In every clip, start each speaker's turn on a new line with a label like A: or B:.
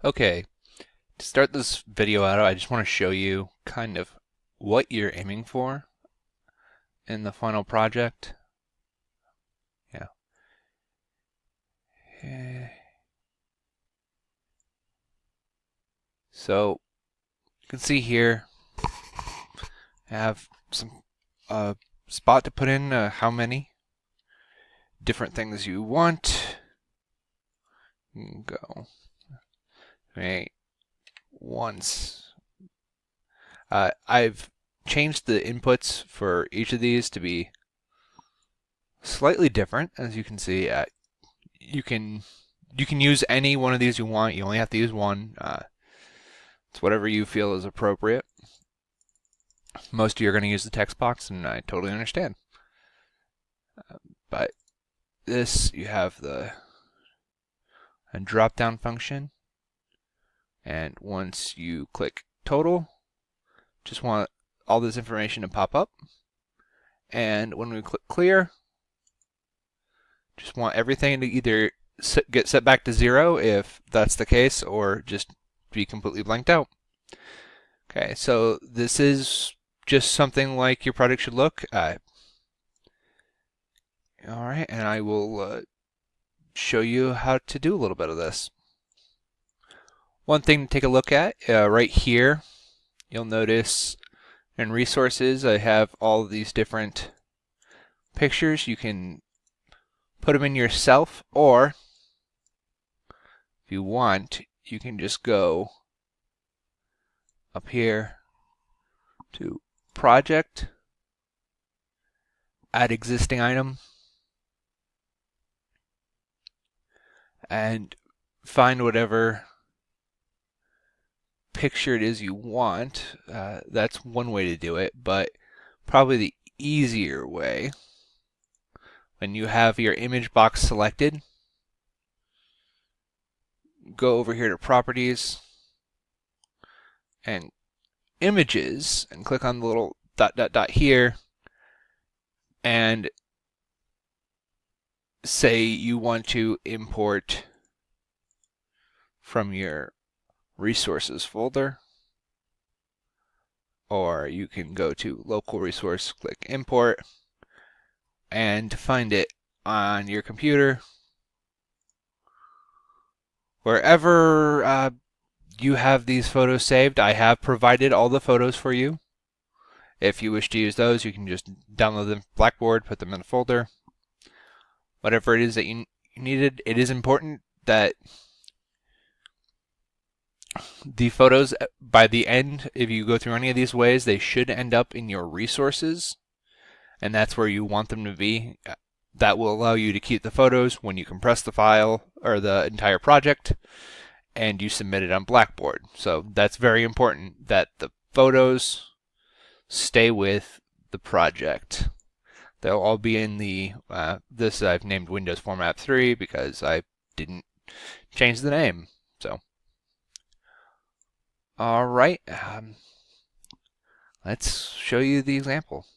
A: Okay, to start this video out, I just want to show you kind of what you're aiming for in the final project. Yeah. Eh, So you can see here, I have some spot to put in how many different things you want. You can go right once. I've changed the inputs for each of these to be slightly different, as you can see. You can you can use any one of these you want. You only have to use one. It's whatever you feel is appropriate. Most of you are going to use the text box, and I totally understand. But this, you have a drop-down function, and once you click total, just want all this information to pop up. And when we click clear, just want everything to either get set back to 0 if that's the case, or just be completely blanked out. Okay, so this is just something like your project should look. Alright, and I will show you how to do a little bit of this. One thing to take a look at right here, you'll notice in resources I have all of these different pictures. You can put them in yourself, or if you want, you can just go up here to project, add existing item, and find whatever picture it is you want. That's one way to do it, but probably the easier way, when you have your image box selected, go over here to properties and images and click on the little dot dot dot here and say you want to import from your resources folder, or you can go to local resource, click import, and find it on your computer. Wherever you have these photos saved, I have provided all the photos for you. If you wish to use those, you can just download them from Blackboard, put them in a folder. Whatever it is that you needed, it is important that the photos, by the end, if you go through any of these ways, they should end up in your resources, and that's where you want them to be. That will allow you to keep the photos when you compress the file or the entire project and you submit it on Blackboard. So that's very important that the photos stay with the project. They'll all be in the, this I've named Windows Format 3 because I didn't change the name. So, alright, let's show you the example.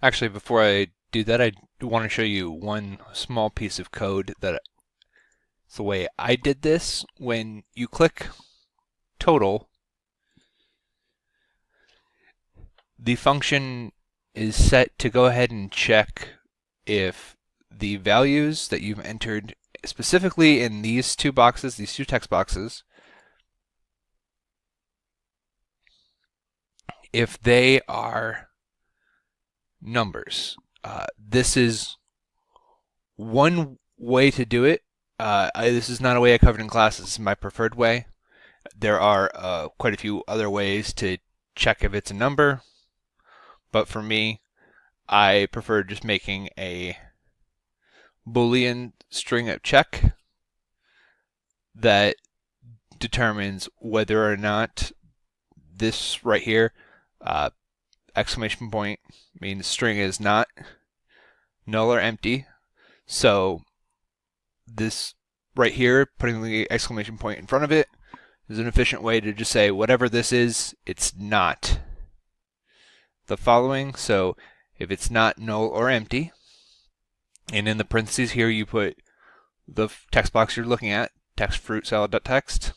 A: Actually, before I do that, I want to show you one small piece of code that it's the way I did this. When you click total, the function is set to go ahead and check if the values that you've entered specifically in these two boxes, these two text boxes, if they are numbers. This is one way to do it. This is not a way I covered in class. This is my preferred way. There are quite a few other ways to check if it's a number, but for me, I prefer just making a Boolean string of check that determines whether or not this right here, exclamation point, means string is not null or empty. So this right here, putting the exclamation point in front of it, is an efficient way to just say whatever this is, it's not the following. So if it's not null or empty, and in the parentheses here you put the text box you're looking at, text fruit salad.txt,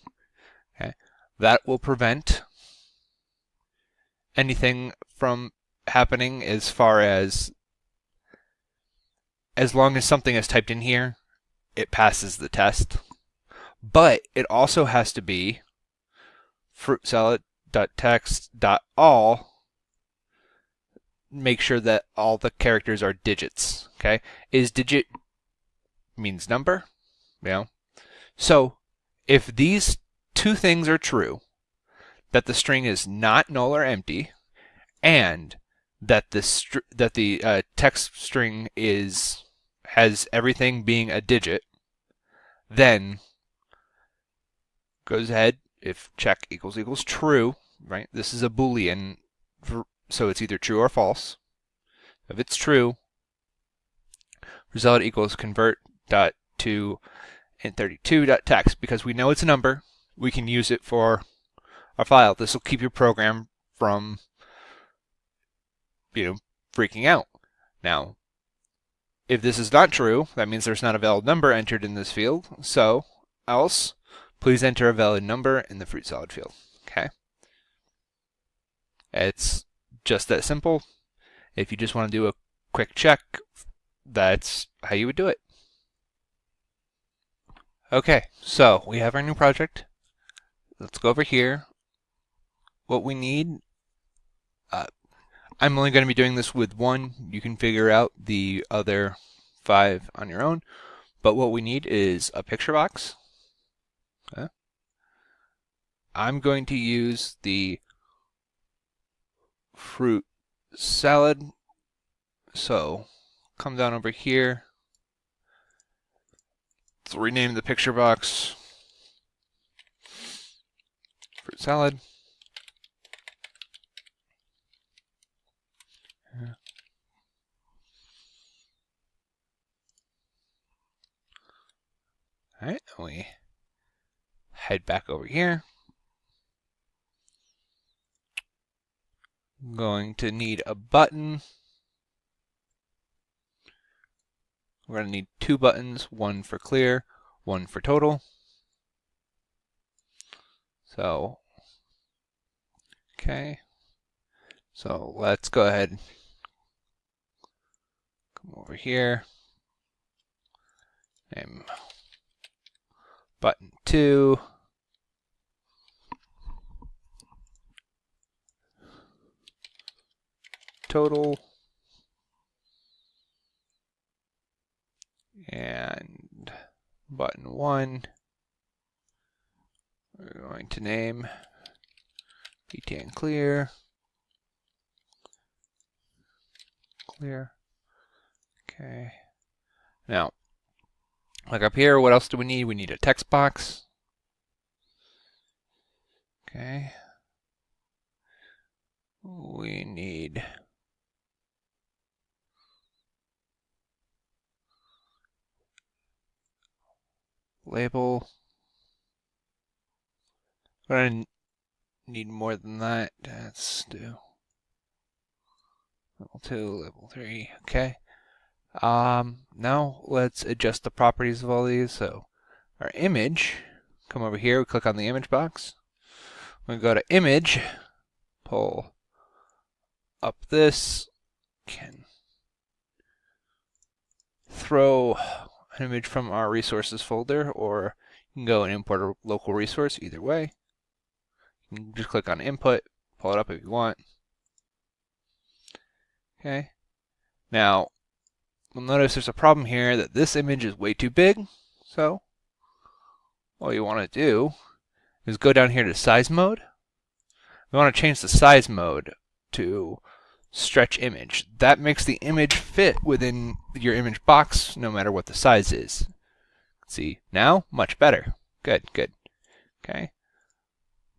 A: Okay, that will prevent anything from happening as far as long as something is typed in here, it passes the test. But it also has to be fruitsalad.text.all. Make sure that all the characters are digits. Okay, is digit means number, So if these two things are true, that the string is not null or empty, and that the text string has everything being a digit, then goes ahead, if check equals true, right? This is a Boolean, so it's either true or false. If it's true, result equals convert dot to int32.text, because we know it's a number. We can use it for our file. This will keep your program from freaking out. Now, if this is not true, that means there's not a valid number entered in this field. So, else, please enter a valid number in the fruit salad field. Okay? It's just that simple. If you just want to do a quick check, that's how you would do it. Okay, so we have our new project. Let's go over here. What we need, I'm only going to be doing this with one. You can figure out the other 5 on your own. But what we need is a picture box. Okay. I'm going to use the fruit salad. So come down over here. Let's rename the picture box fruit salad. Alright, we head back over here. I'm going to need a button. We're going to need 2 buttons, one for clear, one for total. So, okay. So let's go ahead, come over here, name button 2, total, and button 1, we're going to name btn clear, okay. Now, like up here, what else do we need? We need a text box. Okay. We need label. We're going to need more than that. Let's do level 2, level 3. Okay. Now let's adjust the properties of all these. So our image, come over here, we click on the image box. We go to image, pull up this, can throw an image from our resources folder, or you can go and import a local resource, either way. You can just click on input, pull it up if you want. Okay. Now, you'll notice there's a problem here that this image is way too big. So, all you want to do is go down here to size mode. We want to change the size mode to stretch image. That makes the image fit within your image box no matter what the size is. See, now, much better. Good, good. Okay.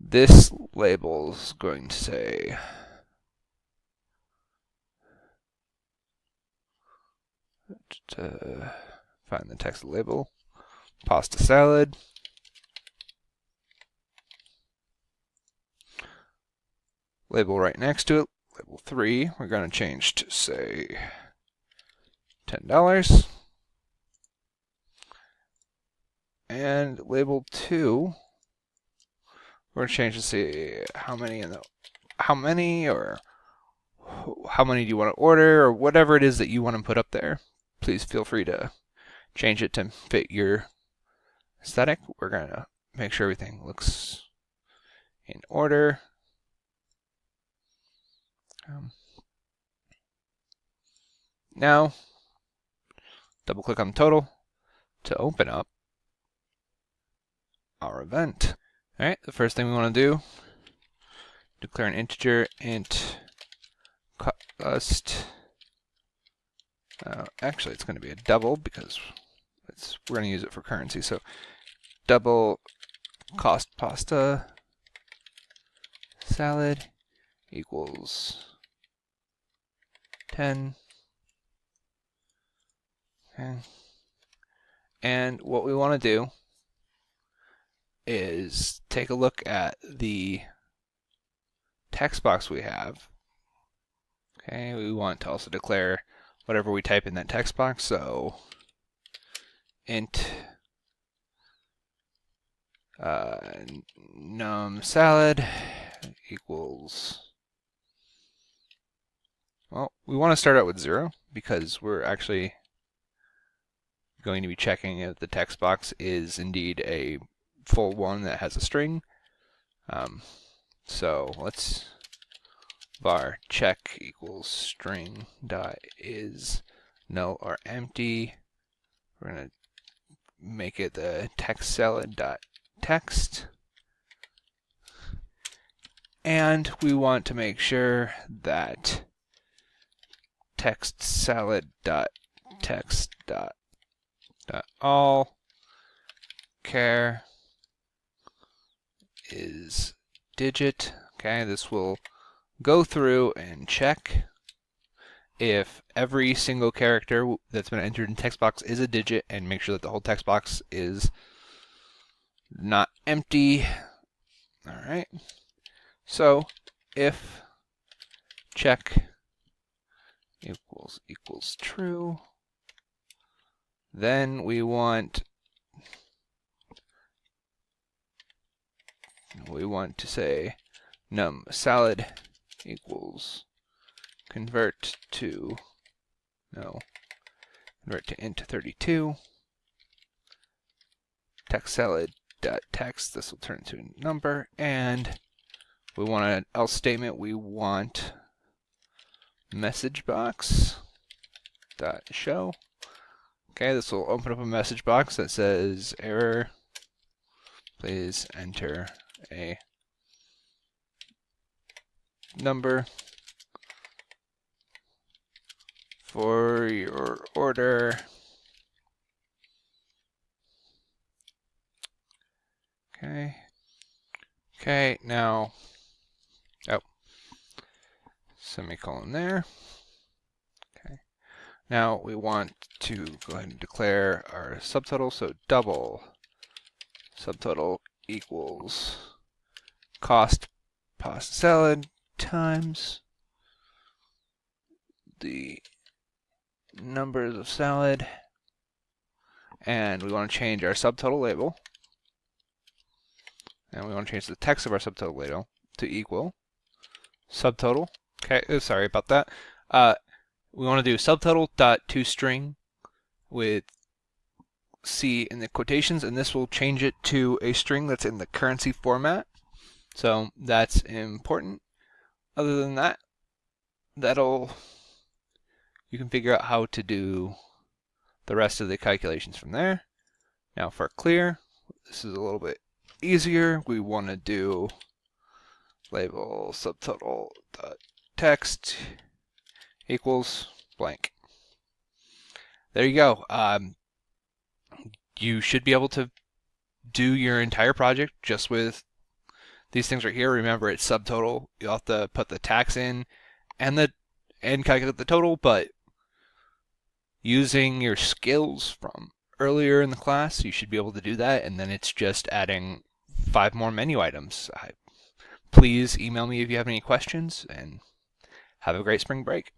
A: This label's going to say find the text label, pasta salad. Label right next to it, label 3, we're going to change to say $10. And label 2, We're gonna change to see how many or how many do you want to order, or whatever it is that you want to put up there. Please feel free to change it to fit your aesthetic. We're gonna make sure everything looks in order. Now, double click on the total to open up our event. All right, the first thing we want to do, declare an integer int cost. Actually, it's going to be a double because we're going to use it for currency. So double cost pasta salad equals 10. Okay. And what we want to do is take a look at the text box we have. Okay, we want to also declare whatever we type in that text box. So int num salad equals, well, we want to start out with 0 because we're actually going to be checking if the text box is indeed a full one that has a string. So let's var check equals string dot is null or empty. We're going to make it the text salad dot text, and we want to make sure that text salad dot text dot all char is digit. Okay, this will go through and check if every single character that's been entered in text box is a digit and make sure that the whole text box is not empty. All right. So if check equals true, then we want to say num salad equals convert to int 32. Text salad dot text, this will turn into a number, and we want an else statement. We want message box dot show. Okay, this will open up a message box that says error, please enter a number for your order. Okay, now, semicolon there. Okay, now we want to go ahead and declare our subtotal. So double subtotal equals cost pasta salad times the numbers of salad, and we want to change our subtotal label, and we want to change the text of our subtotal label to equal subtotal. Okay, sorry about that. We want to do subtotal dot toString with C in the quotations, and this will change it to a string that's in the currency format. So that's important. Other than that, you can figure out how to do the rest of the calculations from there. Now for clear, this is a little bit easier. We want to do label subtotal dot text equals blank. There you go. You should be able to do your entire project just with these things right here. Remember, it's subtotal. You'll have to put the tax in and calculate the total, but using your skills from earlier in the class, you should be able to do that, and then it's just adding 5 more menu items. Please email me if you have any questions, and have a great spring break.